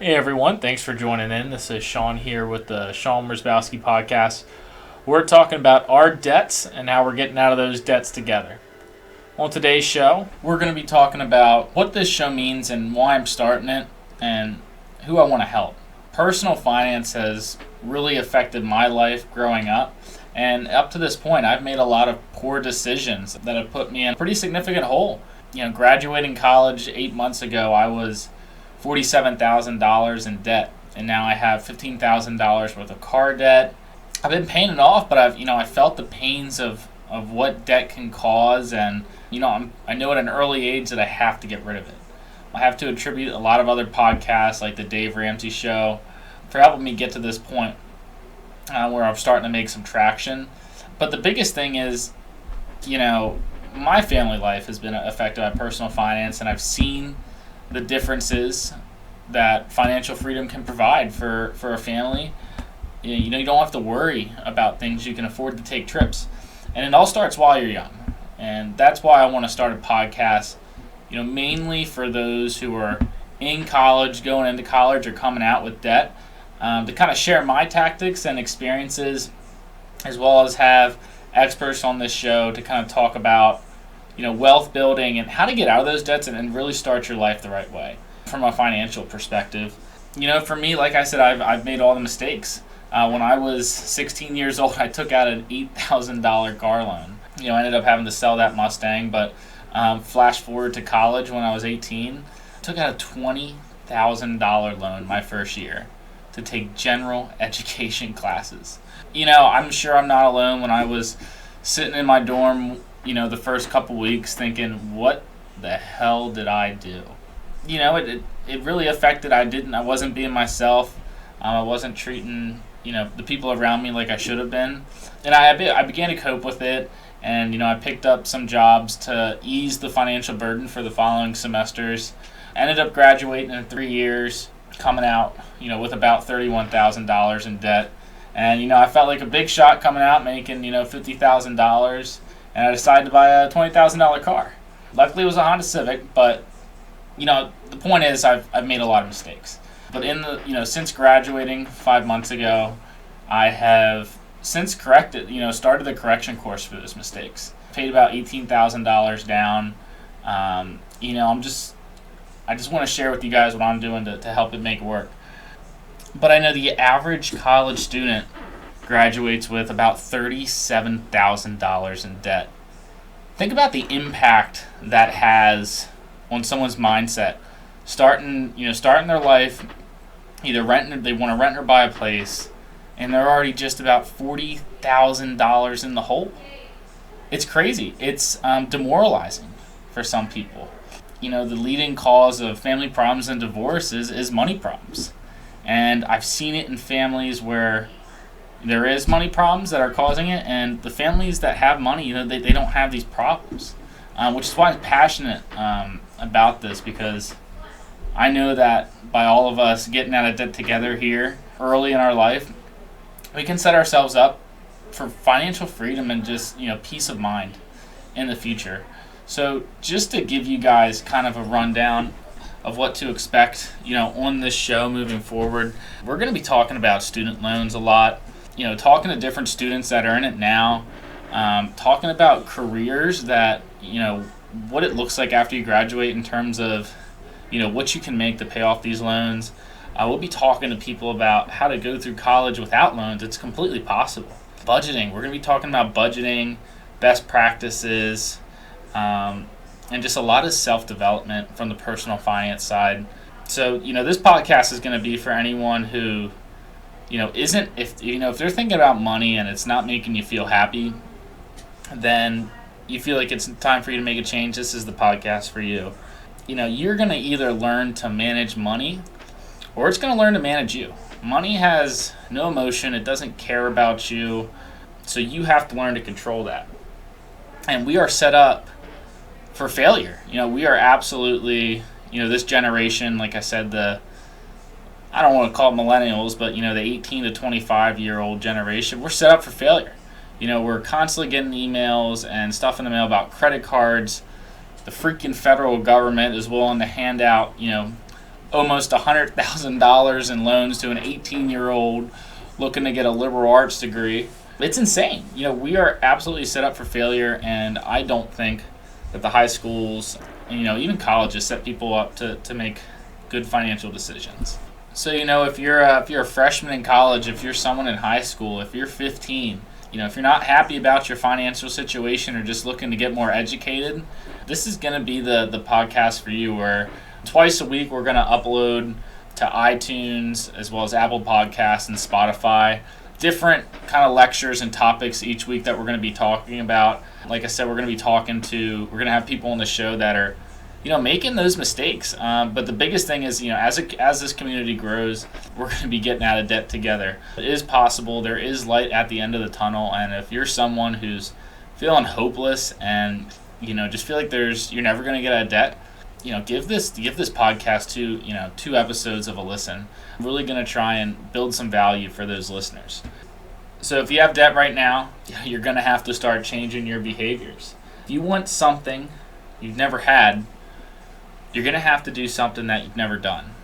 Hey everyone, thanks for joining in. This is Shawn here with the Shawn Wierzbowski Podcast. We're talking about our debts and how we're getting out of those debts together. On today's show, we're going to be talking about what this show means and why I'm starting it and who I want to help. Personal finance has really affected my life growing up, and up to this point, I've made a lot of poor decisions that have put me in a pretty significant hole. Graduating college 8 months ago, I was $47,000 in debt, and now I have $15,000 worth of car debt. I've been paying it off, but I felt the pains of what debt can cause, and I know at an early age that I have to get rid of it. I have to attribute a lot of other podcasts like the Dave Ramsey Show for helping me get to this point where I'm starting to make some traction. But the biggest thing is, my family life has been affected by personal finance, and I've seen the differences that financial freedom can provide for a family. You don't have to worry about things. You can afford to take trips, and it all starts while you're young. And that's why I want to start a podcast, mainly for those who are in college, going into college, or coming out with debt, to kind of share my tactics and experiences, as well as have experts on this show to kind of talk about wealth building and how to get out of those debts and really start your life the right way from a financial perspective. For me, like I said, I've made all the mistakes. When I was 16 years old, I took out an $8,000 car loan. I ended up having to sell that Mustang, but flash forward to college when I was 18, took out a $20,000 loan my first year to take general education classes. I'm sure I'm not alone when I was sitting in my dorm the first couple weeks thinking, what the hell did I do? It really affected. I wasn't being myself. I wasn't treating, the people around me like I should have been. And I began to cope with it. And, I picked up some jobs to ease the financial burden for the following semesters. Ended up graduating in 3 years, coming out, with about $31,000 in debt. And, I felt like a big shot coming out making, $50,000. And I decided to buy a $20,000 car. Luckily, it was a Honda Civic, but the point is I've made a lot of mistakes. But since graduating 5 months ago, I have since corrected. Started the correction course for those mistakes. Paid about $18,000 down. I just want to share with you guys what I'm doing to help it make it work. But I know the average college student graduates with about $37,000 in debt. Think about the impact that has on someone's mindset. Starting their life, they want to rent or buy a place, and they're already just about $40,000 in the hole. It's crazy. It's demoralizing for some people. The leading cause of family problems and divorce is money problems. And I've seen it in families where there is money problems that are causing it, and the families that have money, they don't have these problems, which is why I'm passionate about this, because I know that by all of us getting out of debt together here early in our life, we can set ourselves up for financial freedom and just peace of mind in the future. So just to give you guys kind of a rundown of what to expect, on this show moving forward, we're going to be talking about student loans a lot. Talking to different students that are in it now, talking about careers that, what it looks like after you graduate in terms of, what you can make to pay off these loans. We'll be talking to people about how to go through college without loans. It's completely possible. Budgeting. We're going to be talking about budgeting, best practices, and just a lot of self-development from the personal finance side. So, this podcast is going to be for anyone who if they're thinking about money and it's not making you feel happy, then you feel like it's time for you to make a change, this is the podcast for you. You're going to either learn to manage money or it's going to learn to manage you. Money has no emotion. It doesn't care about you. So you have to learn to control that. And we are set up for failure. We are absolutely, this generation, like I said, I don't want to call it millennials, but, the 18 to 25-year-old generation, we're set up for failure. We're constantly getting emails and stuff in the mail about credit cards. The freaking federal government is willing to hand out, almost $100,000 in loans to an 18-year-old looking to get a liberal arts degree. It's insane. We are absolutely set up for failure, and I don't think that the high schools, and, even colleges set people up to make good financial decisions. So, if you're a freshman in college, if you're someone in high school, if you're 15, if you're not happy about your financial situation or just looking to get more educated, this is going to be the podcast for you, where twice a week we're going to upload to iTunes as well as Apple Podcasts and Spotify different kind of lectures and topics each week that we're going to be talking about. Like I said, we're going to have people on the show that are making those mistakes. But the biggest thing is, as this community grows, we're going to be getting out of debt together. It is possible. There is light at the end of the tunnel. And if you're someone who's feeling hopeless and, just feel like you're never going to get out of debt, give this podcast two episodes of a listen. I'm really going to try and build some value for those listeners. So if you have debt right now, you're going to have to start changing your behaviors. If you want something you've never had, you're going to have to do something that you've never done.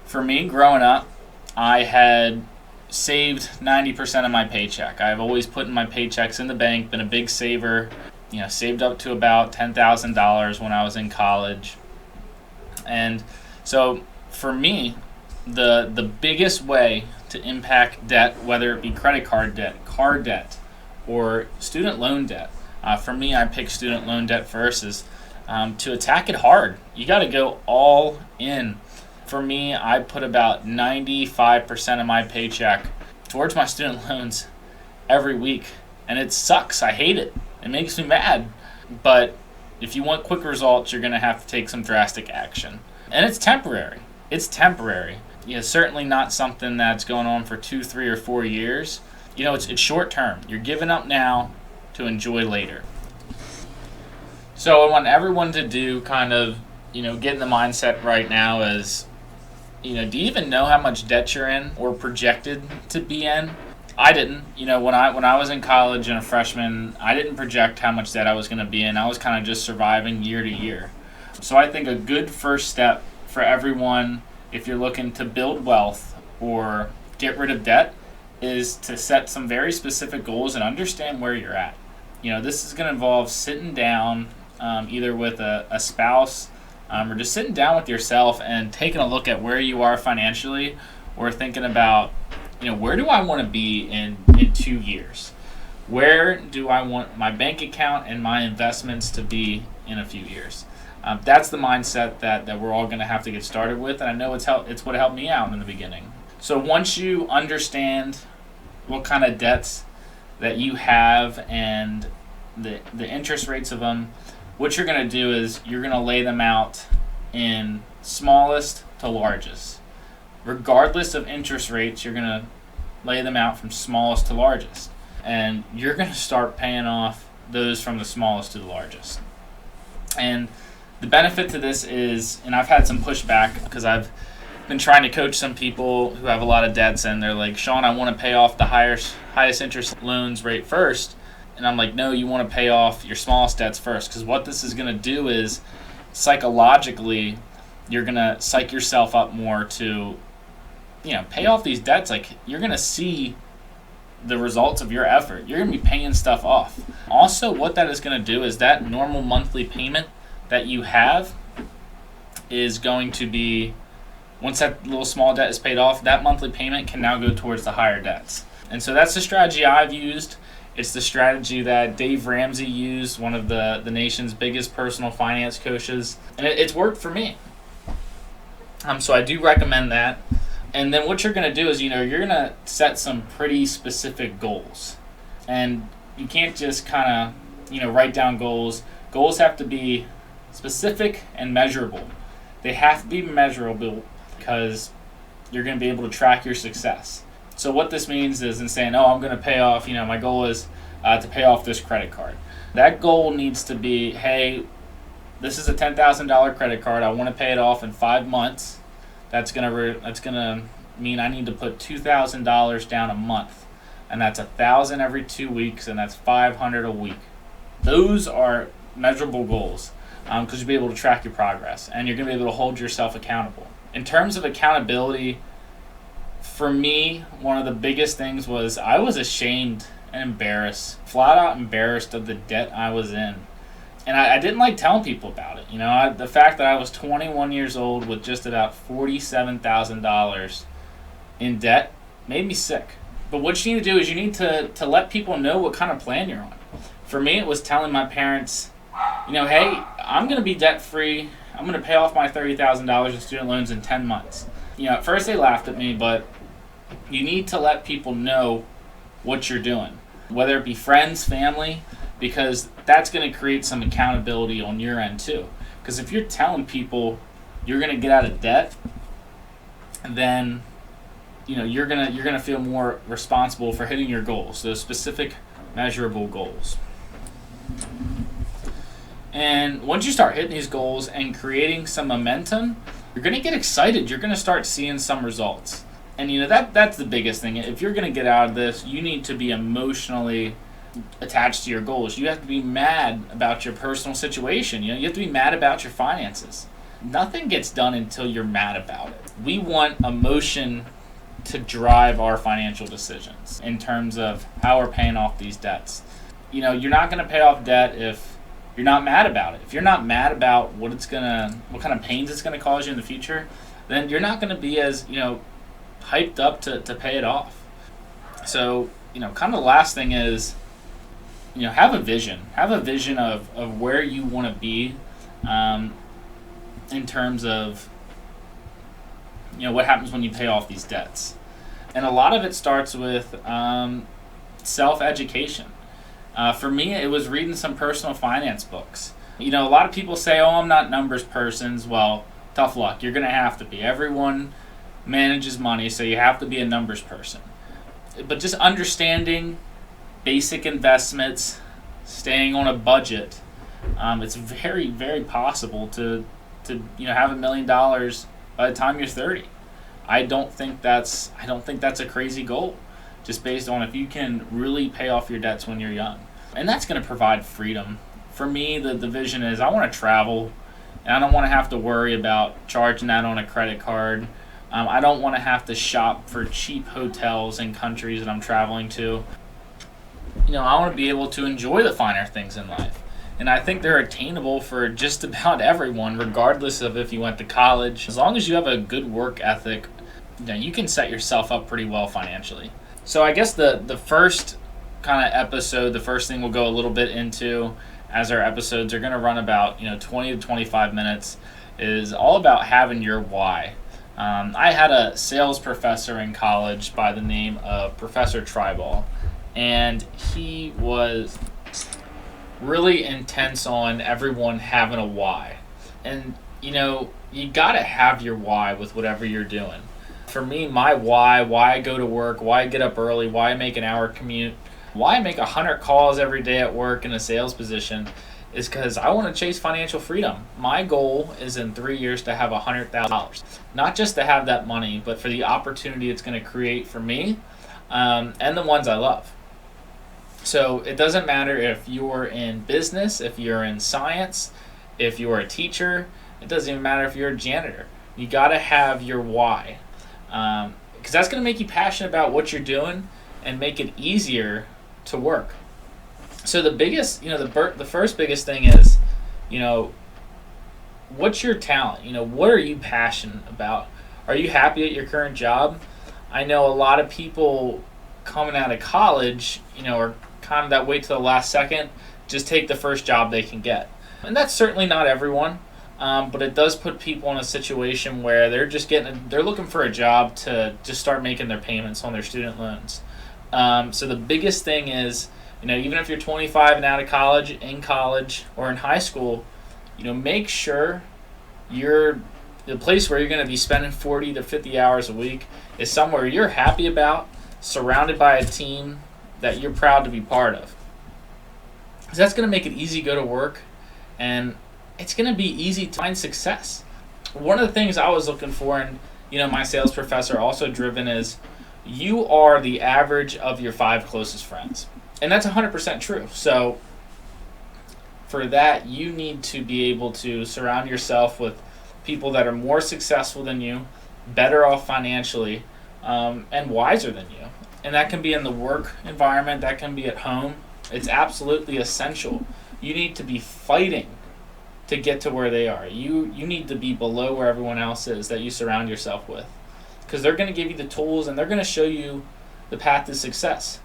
For me, growing up, I had saved 90% of my paycheck. I've always put my paychecks in the bank, been a big saver, saved up to about $10,000 when I was in college. And so for me, the biggest way to impact debt, whether it be credit card debt, car debt, or student loan debt, for me, I pick student loan debt first, is to attack it hard. You got to go all in. For me, I put about 95% of my paycheck towards my student loans every week. And it sucks. I hate it. It makes me mad. But if you want quick results, you're going to have to take some drastic action. And it's temporary. Certainly not something that's going on for 2, 3, or 4 years. It's short term. You're giving up now to enjoy later. So I want everyone to do get in the mindset right now is, do you even know how much debt you're in or projected to be in? I didn't. When I was in college and a freshman, I didn't project how much debt I was going to be in. I was kind of just surviving year to year. So I think a good first step for everyone, if you're looking to build wealth or get rid of debt, is to set some very specific goals and understand where you're at. This is going to involve sitting down either with a spouse or just sitting down with yourself and taking a look at where you are financially, or thinking about, where do I want to be in 2 years? Where do I want my bank account and my investments to be in a few years? That's the mindset that we're all going to have to get started with, and I know it's what helped me out in the beginning. So once you understand what kind of debts that you have and the interest rates of them, what you're going to do is you're going to lay them out in smallest to largest. Regardless of interest rates, you're going to lay them out from smallest to largest. And you're going to start paying off those from the smallest to the largest. And the benefit to this is, and I've had some pushback because I've been trying to coach some people who have a lot of debts, and they're like, Shawn, I want to pay off the highest interest loans rate first. And I'm like, no, you want to pay off your smallest debts first, because what this is going to do is psychologically you're going to psych yourself up more to pay off these debts. Like, you're going to see the results of your effort. You're going to be paying stuff off. Also, what that is going to do is that normal monthly payment that you have is going to be, once that little small debt is paid off, that monthly payment can now go towards the higher debts. And so that's the strategy I've used. It's the strategy that Dave Ramsey used, one of the nation's biggest personal finance coaches. And it's worked for me. So I do recommend that. And then what you're going to do is, you're going to set some pretty specific goals. And you can't just kind of, write down goals. Goals have to be specific and measurable. They have to be measurable because you're going to be able to track your success. So what this means is, in saying, I'm going to pay off, my goal is to pay off this credit card. That goal needs to be, hey, this is a $10,000 credit card. I want to pay it off in 5 months. That's gonna mean I need to put $2,000 down a month, and that's $1,000 every 2 weeks, and that's $500 a week. Those are measurable goals. because you'll be able to track your progress and you're going to be able to hold yourself accountable. In terms of accountability, for me, one of the biggest things was I was ashamed and embarrassed, flat out embarrassed of the debt I was in. And I didn't like telling people about it. The fact that I was 21 years old with just about $47,000 in debt made me sick. But what you need to do is you need to let people know what kind of plan you're on. For me, it was telling my parents, hey, I'm going to be debt-free. I'm going to pay off my $30,000 in student loans in 10 months. At first they laughed at me, but you need to let people know what you're doing, whether it be friends, family, because that's going to create some accountability on your end too. Because if you're telling people you're going to get out of debt, then you're gonna feel more responsible for hitting your goals, those specific, measurable goals. And once you start hitting these goals and creating some momentum, you're gonna get excited. You're gonna start seeing some results. And that's the biggest thing. If you're gonna get out of this, you need to be emotionally attached to your goals. You have to be mad about your personal situation. You have to be mad about your finances. Nothing gets done until you're mad about it. We want emotion to drive our financial decisions in terms of how we're paying off these debts. You're not going to pay off debt if you're not mad about it. If you're not mad about what kind of pains it's going to cause you in the future, then you're not going to be as hyped up to pay it off. So kind of the last thing is have a vision. Have a vision of where you want to be in terms of what happens when you pay off these debts. And a lot of it starts with self-education. For me, it was reading some personal finance books. A lot of people say, I'm not numbers persons. Well, tough luck. You're going to have to be. Everyone manages money, so you have to be a numbers person. But just understanding basic investments, staying on a budget, it's very, very possible to have $1 million by the time you're 30. I don't think that's a crazy goal, just based on if you can really pay off your debts when you're young. And that's going to provide freedom. For me, the vision is I want to travel, and I don't want to have to worry about charging that on a credit card. I don't want to have to shop for cheap hotels in countries that I'm traveling to. I want to be able to enjoy the finer things in life. And I think they're attainable for just about everyone, regardless of if you went to college. As long as you have a good work ethic, you can set yourself up pretty well financially. So I guess the first kind of episode, the first thing we'll go a little bit into, as our episodes are going to run about 20 to 25 minutes, is all about having your why. I had a sales professor in college by the name of Professor Tribal, and he was really intense on everyone having a why. And you gotta have your why with whatever you're doing. For me, my why I go to work, why I get up early, why I make an hour commute, why I make 100 calls every day at work in a sales position, is because I want to chase financial freedom. My goal is in 3 years to have $100,000. Not just to have that money, but for the opportunity it's going to create for me and the ones I love. So it doesn't matter if you're in business, if you're in science, if you're a teacher, it doesn't even matter if you're a janitor. You got to have your why, because that's going to make you passionate about what you're doing and make it easier to work. So the biggest, the first biggest thing is, what's your talent? What are you passionate about? Are you happy at your current job? I know a lot of people coming out of college, are kind of that wait till the last second, just take the first job they can get. And that's certainly not everyone, but it does put people in a situation where they're looking for a job to just start making their payments on their student loans. So the biggest thing is, even if you're 25 and out of college, in college, or in high school, make sure the place where you're going to be spending 40 to 50 hours a week is somewhere you're happy about, surrounded by a team that you're proud to be part of. Because that's going to make it easy to go to work, and it's going to be easy to find success. One of the things I was looking for, and my sales professor also driven, is you are the average of your 5 closest friends. And that's 100% true. So For that, you need to be able to surround yourself with people that are more successful than you, better off financially, and wiser than you. And that can be in the work environment, that can be at home. It's absolutely essential. You need to be fighting to get to where they are. You need to be below where everyone else is that you surround yourself with. Because they're going to give you the tools and they're going to show you the path to success.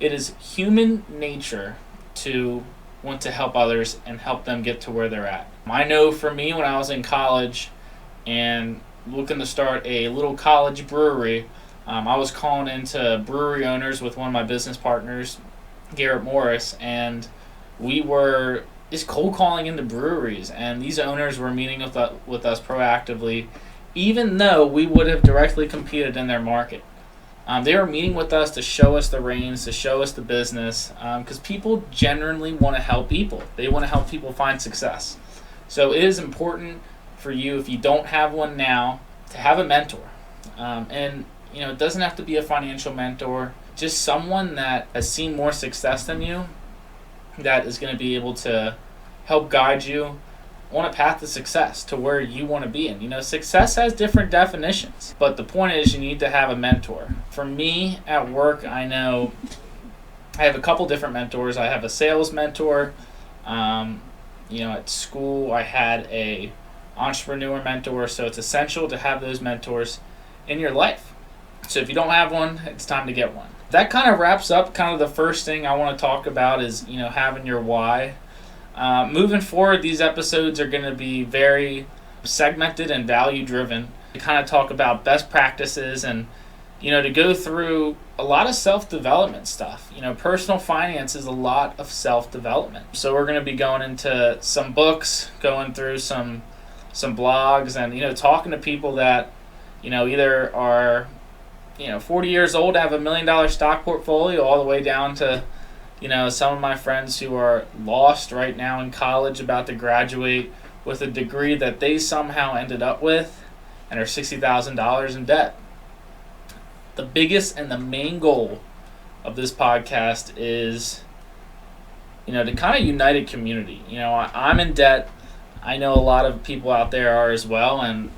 It is human nature to want to help others and help them get to where they're at. I know for me, when I was in college and looking to start a little college brewery, I was calling into brewery owners with one of my business partners, Garrett Morris, and we were just cold calling into breweries, and these owners were meeting with us proactively, even though we would have directly competed in their market. They were meeting with us to show us the reins, to show us the business, because people generally want to help people. They want to help people find success. So it is important for you, if you don't have one now, to have a mentor. And it doesn't have to be a financial mentor, just someone that has seen more success than you, that is going to be able to help guide you on a path to success, to where you want to be in. Success has different definitions, but the point is you need to have a mentor. For me, at work, I know I have a couple different mentors. I have a sales mentor. At school, I had a entrepreneur mentor, so it's essential to have those mentors in your life. So if you don't have one, it's time to get one. That kind of wraps up kind of the first thing I want to talk about is, having your why. Moving forward, these episodes are going to be very segmented and value driven. To kind of talk about best practices and, to go through a lot of self-development stuff. Personal finance is a lot of self-development. So we're going to be going into some books, going through some blogs, and, talking to people that, either are 40 years old, have $1 million stock portfolio, all the way down to, some of my friends who are lost right now in college, about to graduate with a degree that they somehow ended up with and are $60,000 in debt. The biggest and the main goal of this podcast is, to kind of unite a community. I'm in debt. I know a lot of people out there are as well, and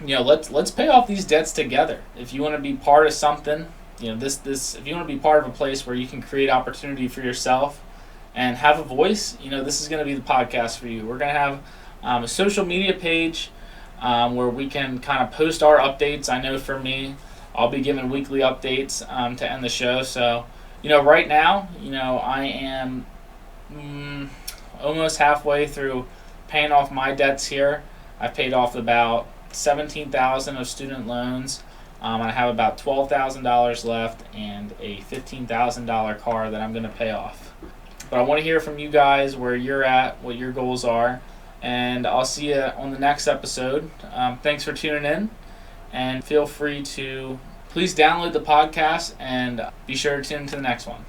let's pay off these debts together. If you want to be part of something, if you want to be part of a place where you can create opportunity for yourself and have a voice, this is going to be the podcast for you. We're going to have a social media page where we can kind of post our updates. I know for me, I'll be giving weekly updates to end the show. So, right now, I am almost halfway through paying off my debts here. I've paid off about $17,000 of student loans. I have about $12,000 left and a $15,000 car that I'm going to pay off. But I want to hear from you guys where you're at, what your goals are, and I'll see you on the next episode. Thanks for tuning in, and feel free to please download the podcast and be sure to tune into the next one.